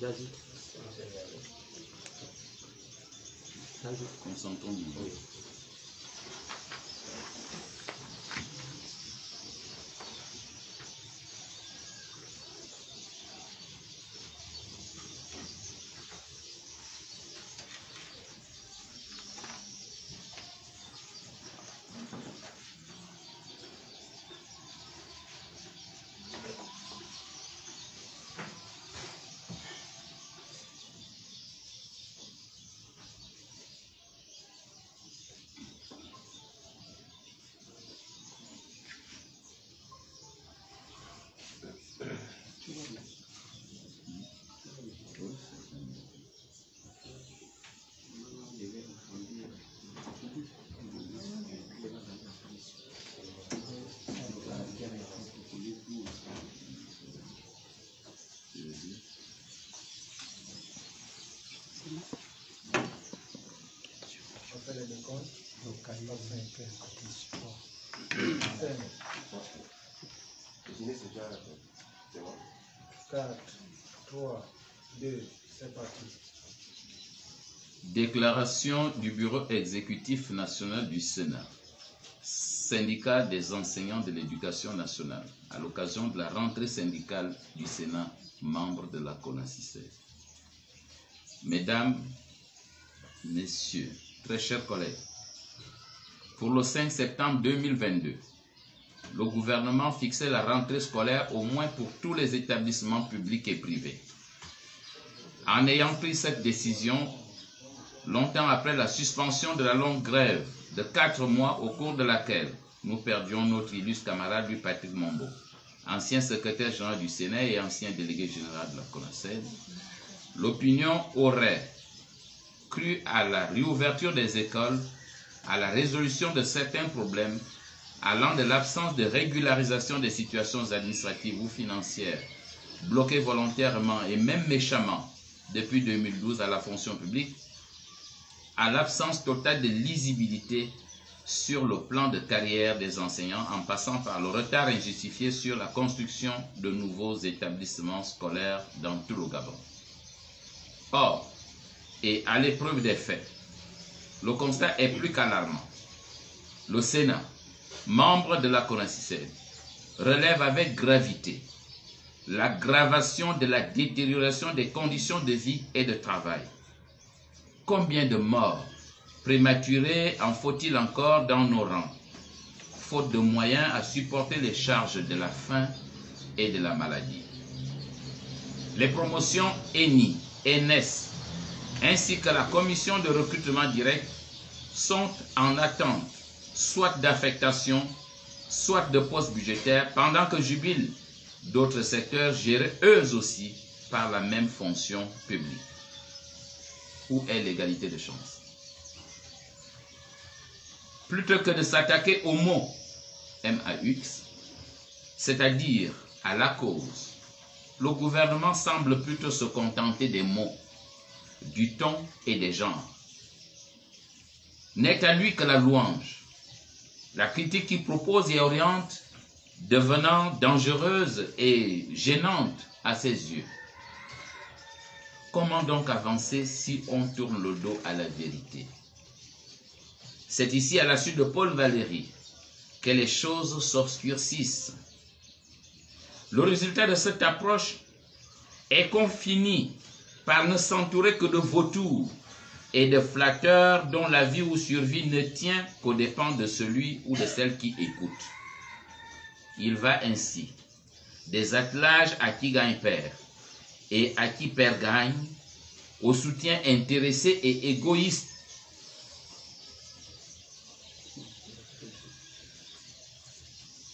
Vas-y. Concentrons-nous. Oui. C'est déjà c'est bon. 4, 3, 2, c'est parti. Déclaration du Bureau exécutif national du Sénat, syndicat des enseignants de l'éducation nationale, à l'occasion de la rentrée syndicale du Sénat, membre de la CONACYSER. Mesdames, Messieurs, très chers collègues, pour le 5 septembre 2022, le gouvernement fixait la rentrée scolaire au moins pour tous les établissements publics et privés. En ayant pris cette décision, longtemps après la suspension de la longue grève de 4 mois au cours de laquelle nous perdions notre illustre camarade Louis Patrick Mombo, ancien secrétaire général du Sénat et ancien délégué général de la CONACYSER, l'opinion aurait cru à la réouverture des écoles, à la résolution de certains problèmes, allant de l'absence de régularisation des situations administratives ou financières, bloquées volontairement et même méchamment depuis 2012 à la fonction publique, à l'absence totale de lisibilité sur le plan de carrière des enseignants, en passant par le retard injustifié sur la construction de nouveaux établissements scolaires dans tout le Gabon. Or, et à l'épreuve des faits, le constat est plus qu'alarmant. Le Sénat, membre de la CONACYSER, relève avec gravité l'aggravation de la détérioration des conditions de vie et de travail. Combien de morts prématurées en faut-il encore dans nos rangs, faute de moyens à supporter les charges de la faim et de la maladie. Les promotions ENI, ENES, ainsi que la commission de recrutement direct sont en attente soit d'affectation, soit de postes budgétaires, pendant que jubilent d'autres secteurs gérés eux aussi par la même fonction publique. Où est l'égalité de chance? Plutôt que de s'attaquer au mot MAX, c'est-à-dire à la cause, le gouvernement semble plutôt se contenter des mots, du ton et des genres. N'est à lui que la louange, la critique qu'il propose et oriente devenant dangereuse et gênante à ses yeux. Comment donc avancer si on tourne le dos à la vérité? C'est ici, à la suite de Paul Valéry, que les choses s'obscurcissent. Le résultat de cette approche est qu'on finit par ne s'entourer que de vautours et de flatteurs dont la vie ou survie ne tient qu'aux dépens de celui ou de celle qui écoute. Il va ainsi des attelages à qui gagne perd et à qui perd gagne, au soutien intéressé et égoïste.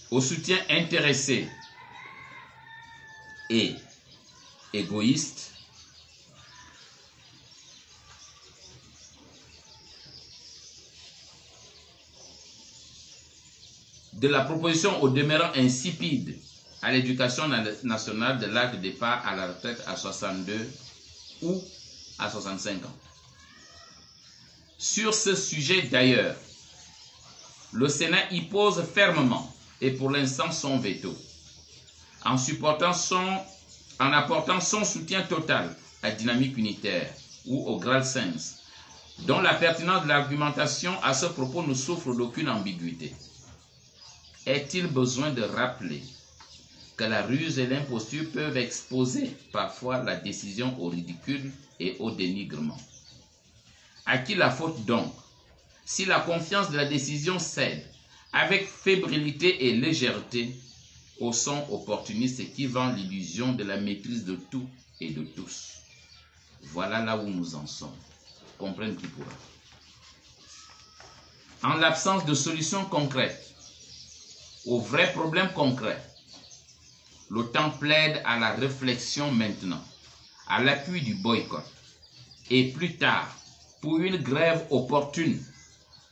Au soutien intéressé et égoïste, de la proposition au demeurant insipide à l'éducation nationale de l'âge de départ à la retraite à 62 ou à 65 ans. Sur ce sujet d'ailleurs, le Sénat y pose fermement et pour l'instant son veto, en apportant son soutien total à dynamique unitaire ou au Graal Sens, dont la pertinence de l'argumentation à ce propos ne souffre d'aucune ambiguïté. Est-il besoin de rappeler que la ruse et l'imposture peuvent exposer parfois la décision au ridicule et au dénigrement? À qui la faute donc, si la confiance de la décision cède avec fébrilité et légèreté au son opportuniste qui vend l'illusion de la maîtrise de tout et de tous? Voilà là où nous en sommes. Comprenne qui pourra. En l'absence de solutions concrètes aux vrais problèmes concrets, l'OTAN plaide à la réflexion maintenant, à l'appui du boycott, et plus tard pour une grève opportune,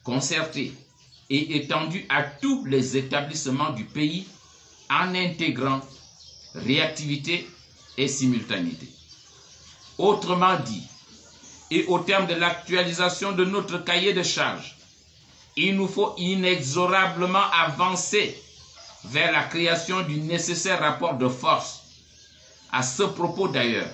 concertée et étendue à tous les établissements du pays en intégrant réactivité et simultanéité. Autrement dit, et au terme de l'actualisation de notre cahier de charges, il nous faut inexorablement avancer vers la création du nécessaire rapport de force. À ce propos d'ailleurs,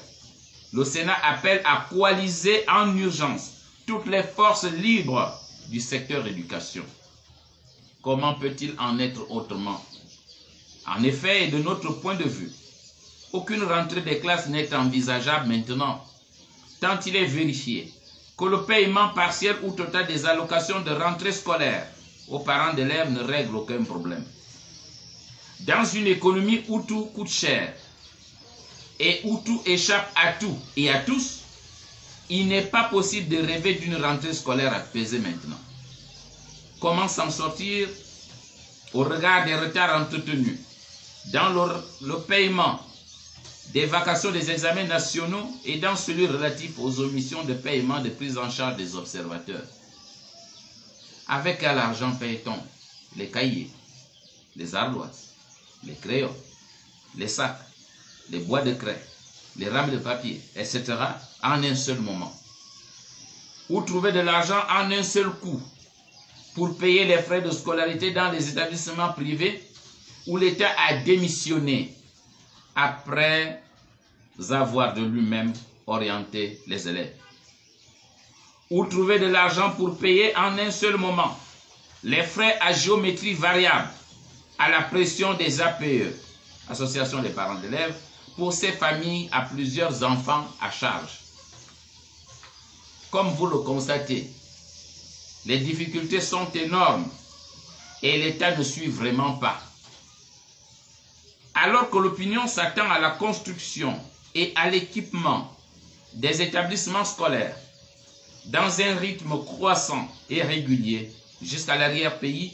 le Sénat appelle à coaliser en urgence toutes les forces libres du secteur éducation. Comment peut-il en être autrement? En effet, et de notre point de vue, aucune rentrée des classes n'est envisageable maintenant, tant il est vérifié que le paiement partiel ou total des allocations de rentrée scolaire aux parents d'élèves ne règle aucun problème. Dans une économie où tout coûte cher et où tout échappe à tout et à tous, il n'est pas possible de rêver d'une rentrée scolaire apaisée maintenant. Comment s'en sortir au regard des retards entretenus dans le paiement des vacations des examens nationaux et dans celui relatif aux omissions de paiement de prise en charge des observateurs? Avec quel argent paye-t-on les cahiers, les ardoises, les crayons, les sacs, les bois de craie, les rames de papier, etc. en un seul moment? Où trouver de l'argent en un seul coup pour payer les frais de scolarité dans les établissements privés où l'État a démissionné après avoir de lui-même orienté les élèves? Où trouver de l'argent pour payer en un seul moment les frais à géométrie variable à la pression des APE, Association des parents d'élèves, pour ces familles à plusieurs enfants à charge? Comme vous le constatez, les difficultés sont énormes et l'État ne suit vraiment pas. Alors que l'opinion s'attend à la construction et à l'équipement des établissements scolaires dans un rythme croissant et régulier jusqu'à l'arrière-pays,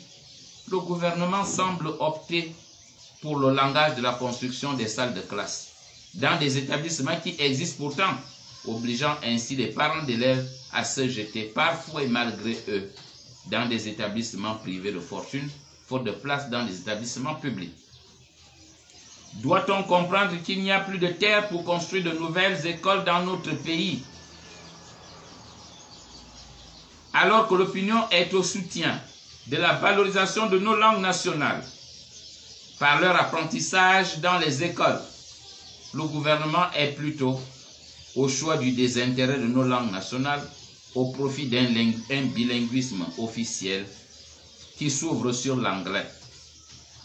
le gouvernement semble opter pour le langage de la construction des salles de classe dans des établissements qui existent pourtant, obligeant ainsi les parents d'élèves à se jeter parfois et malgré eux dans des établissements privés de fortune, faute de place dans les établissements publics. Doit-on comprendre qu'il n'y a plus de terre pour construire de nouvelles écoles dans notre pays? Alors que l'opinion est au soutien de la valorisation de nos langues nationales par leur apprentissage dans les écoles, le gouvernement est plutôt au choix du désintérêt de nos langues nationales au profit d'un bilinguisme officiel qui s'ouvre sur l'anglais,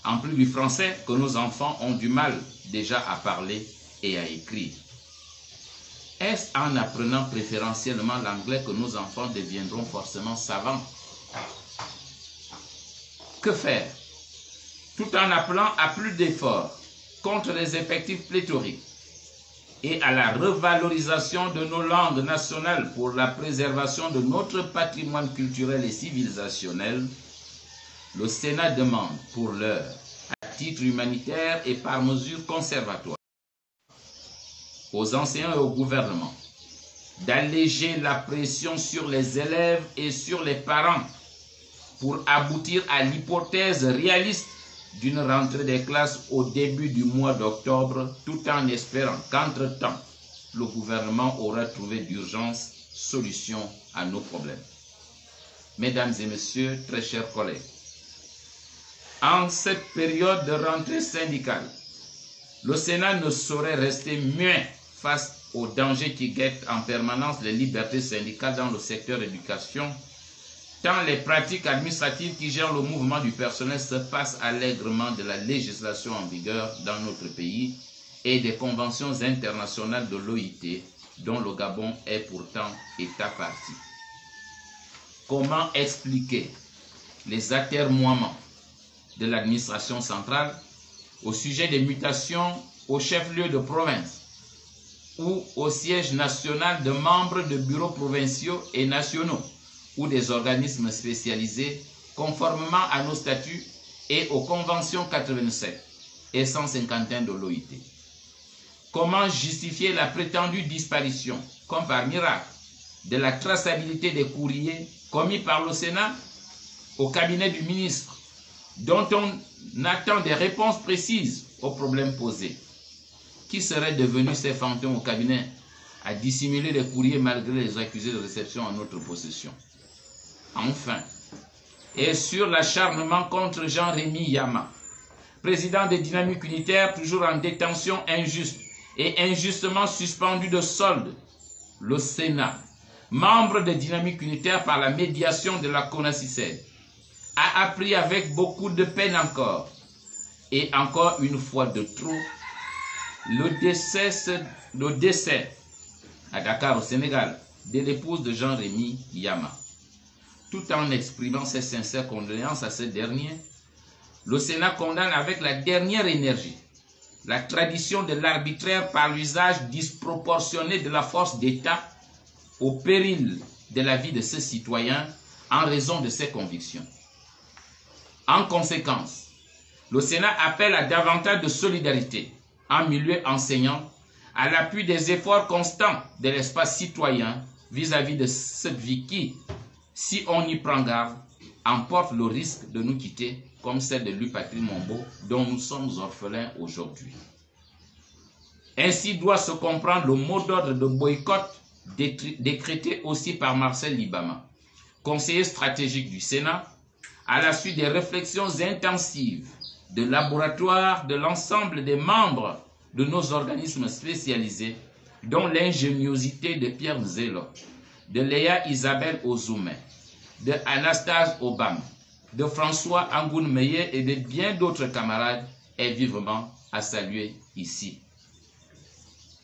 en plus du français que nos enfants ont du mal déjà à parler et à écrire. Est-ce en apprenant préférentiellement l'anglais que nos enfants deviendront forcément savants? Que faire? Tout en appelant à plus d'efforts contre les effectifs pléthoriques et à la revalorisation de nos langues nationales pour la préservation de notre patrimoine culturel et civilisationnel, le Sénat demande pour l'heure, à titre humanitaire et par mesure conservatoire, aux enseignants et au gouvernement d'alléger la pression sur les élèves et sur les parents pour aboutir à l'hypothèse réaliste d'une rentrée des classes au début du mois d'octobre, tout en espérant qu'entre-temps, le gouvernement aura trouvé d'urgence solution à nos problèmes. Mesdames et messieurs, très chers collègues, en cette période de rentrée syndicale, le Sénat ne saurait rester muet face aux dangers qui guettent en permanence les libertés syndicales dans le secteur éducation, tant les pratiques administratives qui gèrent le mouvement du personnel se passent allègrement de la législation en vigueur dans notre pays et des conventions internationales de l'OIT, dont le Gabon est pourtant État partie. Comment expliquer les atermoiements de l'administration centrale au sujet des mutations au chef-lieu de province ou au siège national de membres de bureaux provinciaux et nationaux ou des organismes spécialisés conformément à nos statuts et aux conventions 87 et 151 de l'OIT? Comment justifier la prétendue disparition, comme par miracle, de la traçabilité des courriers commis par le Sénat au cabinet du ministre, dont on attend des réponses précises aux problèmes posés? Qui seraient devenus ces fantômes au cabinet à dissimuler les courriers malgré les accusés de réception en notre possession? Enfin, et sur l'acharnement contre Jean-Rémy Yama, président des Dynamiques Unitaires, toujours en détention injuste et injustement suspendu de solde, le Sénat, membre des Dynamiques Unitaires par la médiation de la CONACYCED, a appris avec beaucoup de peine encore, et encore une fois de trop, le décès à Dakar au Sénégal de l'épouse de Jean-Rémy Yama. Tout en exprimant ses sincères condoléances à ce dernier, le Sénat condamne avec la dernière énergie la tradition de l'arbitraire par l'usage disproportionné de la force d'État au péril de la vie de ce citoyen en raison de ses convictions. En conséquence, le Sénat appelle à davantage de solidarité en milieu enseignant à l'appui des efforts constants de l'espace citoyen vis-à-vis de cette vie qui, si on y prend garde, emporte le risque de nous quitter comme celle de Louis-Patrick Mombo dont nous sommes orphelins aujourd'hui. Ainsi doit se comprendre le mot d'ordre de boycott décrété aussi par Marcel Libama, conseiller stratégique du Sénat, à la suite des réflexions intensives de laboratoire de l'ensemble des membres de nos organismes spécialisés, dont l'ingéniosité de Pierre Nzelo, de Léa Isabelle Ozoumé, de Anastase Obam, de François Angoun-Meyer et de bien d'autres camarades est vivement à saluer ici.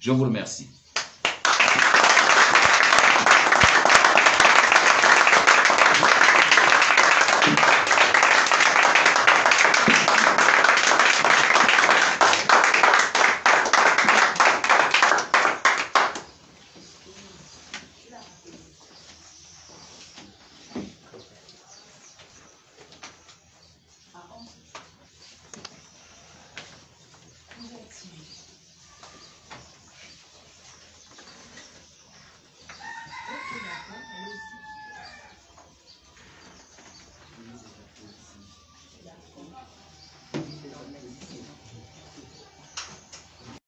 Je vous remercie.